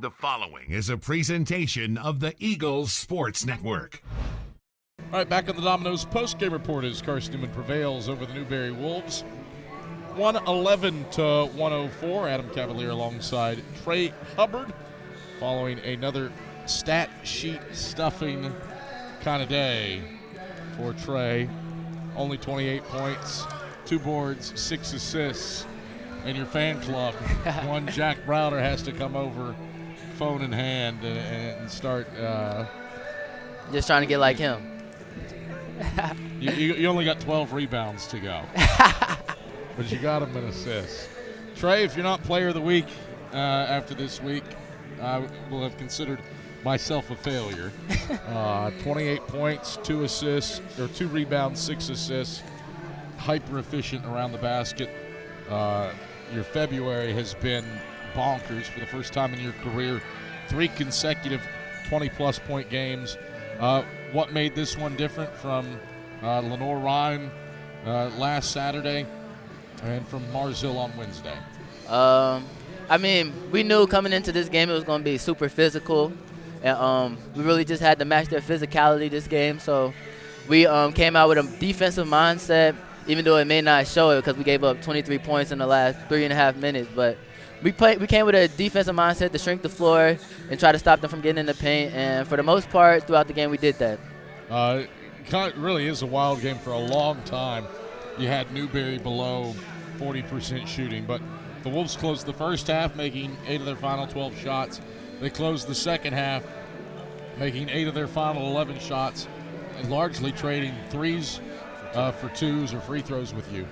The following is a presentation of the Eagles Sports Network. All right, back on the Domino's post-game report as Carson-Newman prevails over the Newberry Wolves. 111-104. Adam Cavalier alongside Trey Hubbard following another stat sheet stuffing kind of day for Trey. Only 28 points, 2 boards, 6 assists. And your fan club, one Jack Browder has to come over, phone in hand, and start. Just trying to get like him. You only got 12 rebounds to go, but you got him an assist. Trey, if you're not player of the week after this week, I will have considered myself a failure. 28 points, 2 assists, or 2 rebounds, 6 assists. Hyper efficient around the basket. Your February has been bonkers for the first time in your career. 3 consecutive 20-plus point games. What made this one different from Lenore Ryan last Saturday and from Marzil on Wednesday? I mean, we knew coming into this game it was going to be super physical. And we really just had to match their physicality this game. So we came out with a defensive mindset, even though it may not show it because we gave up 23 points in the last 3.5 minutes. But we came with a defensive mindset to shrink the floor and try to stop them from getting in the paint. And for the most part, throughout the game, we did that. It really is a wild game for a long time. You had Newberry below 40% shooting, but the Wolves closed the first half, making 8 of their final 12 shots. They closed the second half, making 8 of their final 11 shots, and largely trading threes for twos or free throws with you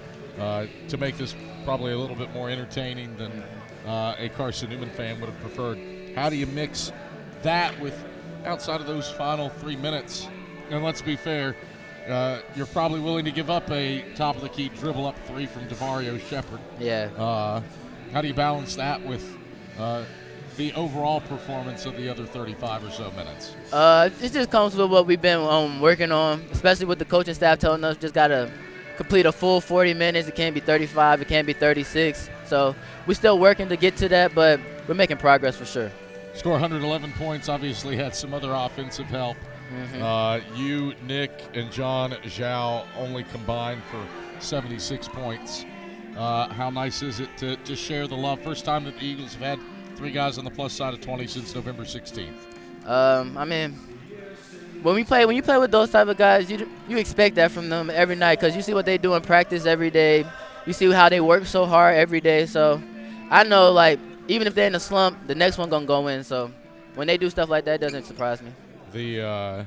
to make this probably a little bit more entertaining than a Carson-Newman fan would have preferred. How do you mix that with outside of those final 3 minutes? And let's be fair, you're probably willing to give up a top-of-the-key dribble-up 3 from DeMario Shepard. Yeah. How do you balance that with the overall performance of the other 35 or so minutes? It just comes with what we've been working on, especially with the coaching staff telling us just got to complete a full 40 minutes. It can't be 35. It can't be 36. So we're still working to get to that, but we're making progress for sure. Score 111 points, obviously had some other offensive help. Mm-hmm. You, Nick, and John Zhao only combined for 76 points. How nice is it to share the love? First time that the Eagles have had 3 guys on the plus side of 20 since November 16th. I mean, when you play with those type of guys, you expect that from them every night because you see what they do in practice every day. You see how they work so hard every day. So I know, like, even if they're in a slump, the next one gonna go in. So when they do stuff like that, it doesn't surprise me. The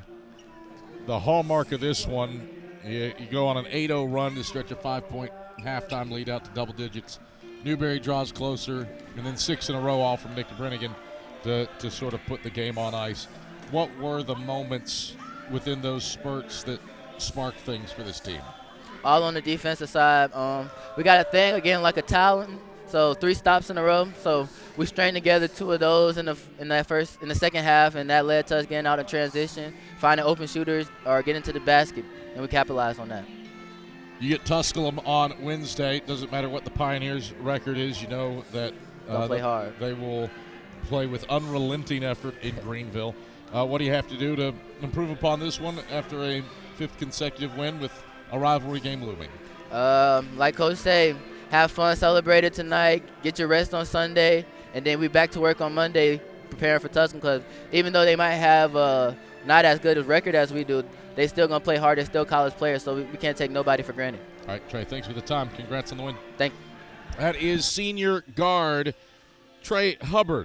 hallmark of this one, you go on an 8-0 run to stretch a 5-point halftime lead out to double digits. Newberry draws closer, and then 6 in a row, all from Nick Brennigan to sort of put the game on ice. What were the moments within those spurts that sparked things for this team? All on the defensive side. We got a thing, again, like a talent. So 3 stops in a row. So we strained together 2 of those in the second half, and that led to us getting out in transition, finding open shooters or getting to the basket, and we capitalized on that. You get Tusculum on Wednesday. Doesn't matter what the Pioneers' record is. You know that they'll play hard. They will play with unrelenting effort in Greenville. What do you have to do to improve upon this one after a 5th consecutive win with a rivalry game looming? Like Coach say, have fun, celebrate it tonight, get your rest on Sunday, and then we back to work on Monday preparing for Tusculum because even though they might have not as good a record as we do, they still going to play hard. They're still college players, so we can't take nobody for granted. All right, Trey, thanks for the time. Congrats on the win. Thank you. That is senior guard Trey Hubbard.